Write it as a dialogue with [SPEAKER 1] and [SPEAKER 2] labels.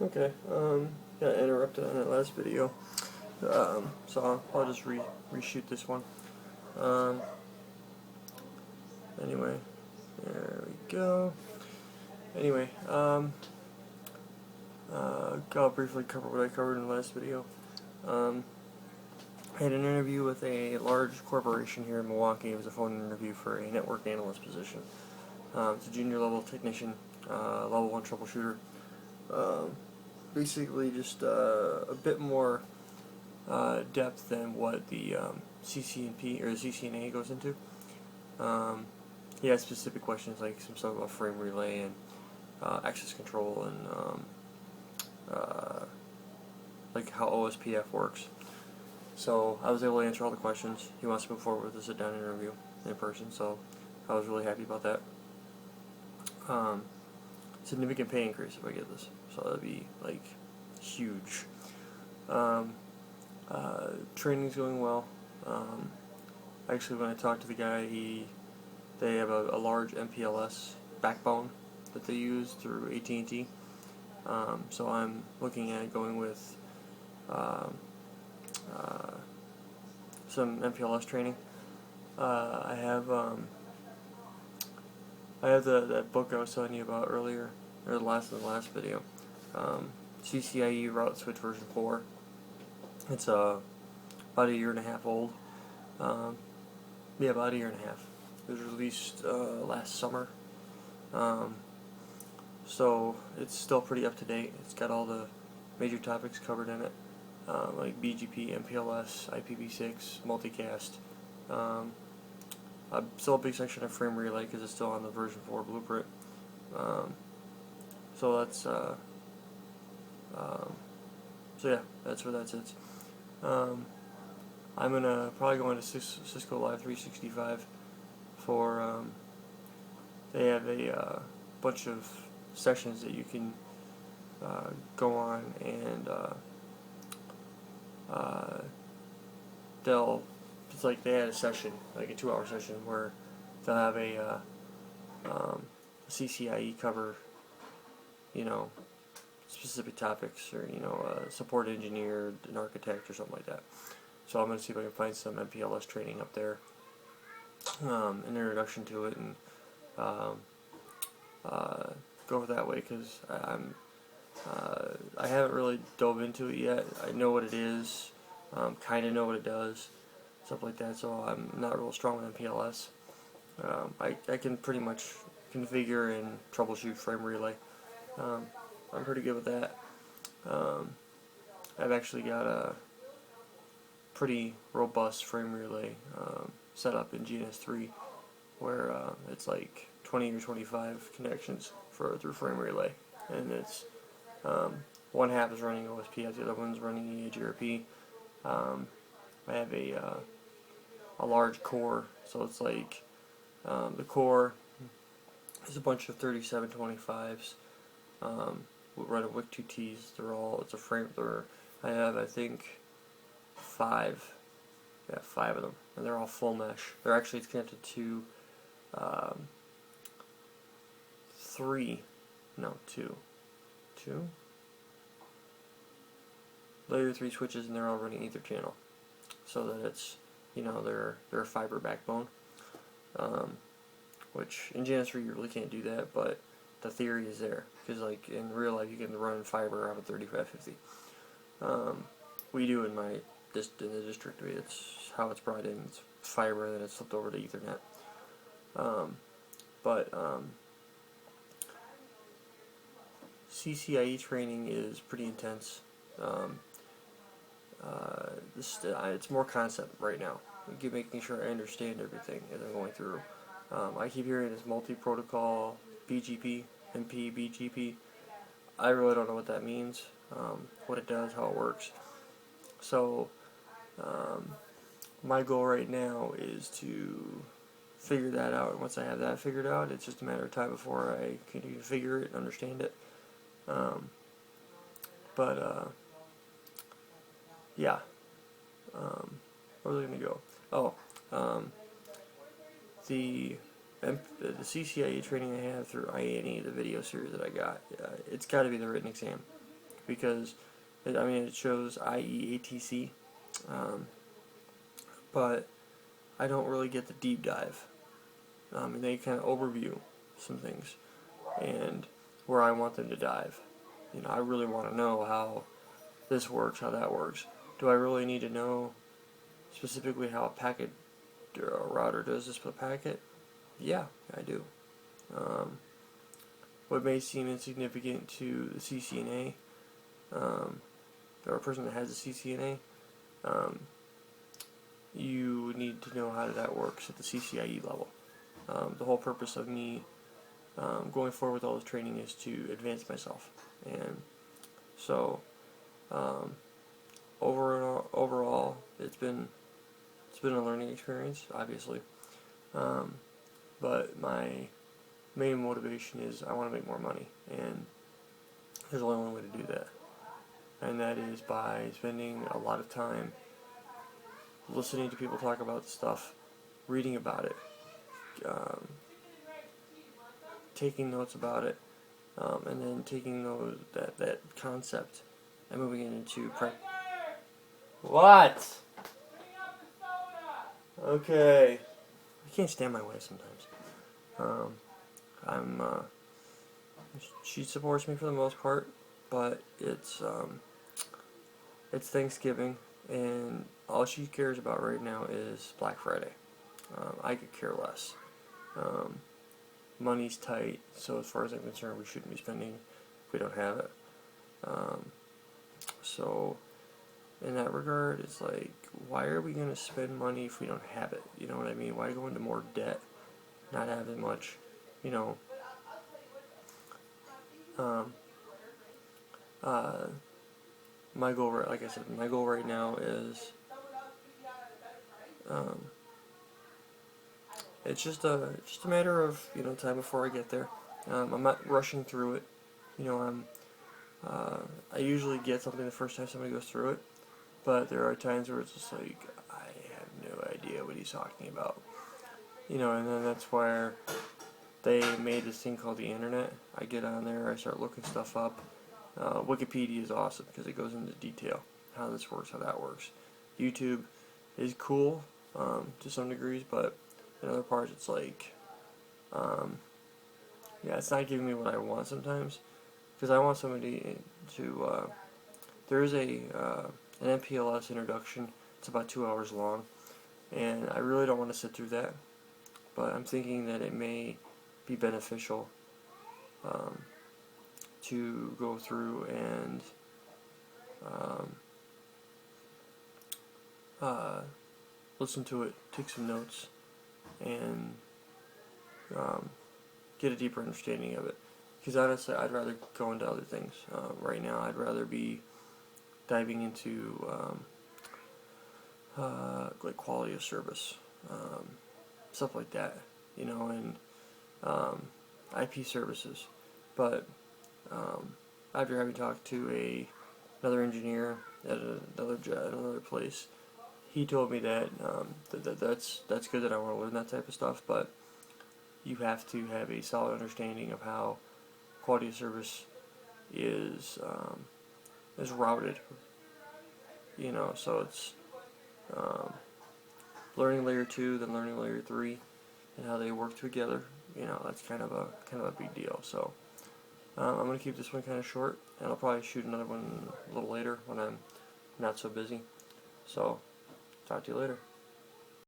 [SPEAKER 1] Okay, got interrupted on that last video, so I'll just reshoot this one. Um, anyway, there we go. Anyway, I'll briefly cover what I covered in the last video. I had an interview with a large corporation here in Milwaukee. It was a phone interview for a network analyst position. It's a junior level technician, level 1 troubleshooter. Basically just a bit more depth than what the CCNP or the CCNA goes into. He has specific questions like some stuff about frame relay and access control and like how OSPF works. So I was able to answer all the questions. He wants to move forward with a sit-down interview in person, so I was really happy about that. Significant pay increase if I get this, so that'd be like huge. Training's going well. Actually, when I talked to the guy, they have a large MPLS backbone that they use through AT&T. So I'm looking at going with some MPLS training. I have that book I was telling you about earlier, or the last video. CCIE Route Switch version 4. It's about a year and a half old. Yeah, about a year and a half. It was released last summer. So it's still pretty up to date. It's got all the major topics covered in it, like BGP, MPLS, IPv6, multicast. Still a big section of frame relay because it's still on the version 4 blueprint. So that's so yeah, that's where that sits. I'm gonna probably go into Cisco Live 365 for they have a bunch of sessions that you can go on, and it's like they had a session, like a 2-hour session, where they'll have a CCIE cover, specific topics, or a support engineer, an architect, or something like that. So I'm going to see if I can find some MPLS training up there, an introduction to it, and go that way, because I haven't really dove into it yet. I know what it is, kind of know what it does, stuff like that, so I'm not real strong with MPLS. I can pretty much configure and troubleshoot frame relay. I'm pretty good with that. I've actually got a pretty robust frame relay set up in GNS3, where it's like 20 or 25 connections through frame relay, and it's one half is running OSPF, the other one's running EAGRP. I have a large core, so it's like the core is a bunch of 3725s. Running WIC 2Ts. It's a frame. I have, I think, 5 of them, and they're all full mesh. It's connected to 2 layer 3 switches, and they're all running Ether channel, so that it's, they're a fiber backbone, which in GNS3 you really can't do that, but the theory is there, because like in real life you can run fiber out of 3550. We do in the district. It's how it's brought in. It's fiber, and then it's flipped over to Ethernet. CCIE training is pretty intense. It's more concept right now. Making sure I understand everything as I'm going through. I keep hearing this multi-protocol BGP, MP, BGP. I really don't know what that means, what it does, how it works. So my goal right now is to figure that out, and once I have that figured out, it's just a matter of time before I can even figure it and understand it. Yeah. Where was I going to go? Oh, the CCIE training I have through IANE, the video series that I got, it's got to be the written exam. because it shows IEATC, but I don't really get the deep dive. And they kind of overview some things and where I want them to dive. I really want to know how this works, how that works. Do I really need to know specifically how a packet router does this with a packet? Yeah, I do. What may seem insignificant to the CCNA, or a person that has a CCNA, you need to know how that works at the CCIE level. The whole purpose of me going forward with all this training is to advance myself, and so overall, it's been a learning experience, obviously, but my main motivation is I want to make more money, and there's only one way to do that, and that is by spending a lot of time listening to people talk about stuff, reading about it, taking notes about it, and then taking that concept and moving it into practice. What? Okay. I can't stand my wife sometimes. She supports me for the most part, but it's Thanksgiving, and all she cares about right now is Black Friday. I could care less. Money's tight, so as far as I'm concerned, we shouldn't be spending if we don't have it. So, in that regard, it's like, why are we going to spend money if we don't have it? You know what I mean? Why go into more debt, not having much, my goal, like I said, my goal right now is, it's just a matter of time before I get there. I'm not rushing through it. I usually get something the first time somebody goes through it, but there are times where it's just like, I have no idea what he's talking about. And then that's where they made this thing called the internet. I get on there, I start looking stuff up. Wikipedia is awesome because it goes into detail how this works, how that works. YouTube is cool to some degrees, but in other parts it's like, it's not giving me what I want sometimes, because I want somebody to, there is an MPLS introduction. It's about 2 hours long, and I really don't want to sit through that, but I'm thinking that it may be beneficial to go through and listen to it, take some notes, and get a deeper understanding of it. Because honestly, I'd rather go into other things. Right now, I'd rather be diving into like quality of service, stuff like that, and IP services. But after having talked to another engineer at another place, he told me that that's good, that I want to learn that type of stuff, but you have to have a solid understanding of how quality of service is routed. So it's learning layer 2, then learning layer 3, and how they work together. That's kind of a big deal. So I'm gonna keep this one kind of short, and I'll probably shoot another one a little later when I'm not so busy. So talk to you later.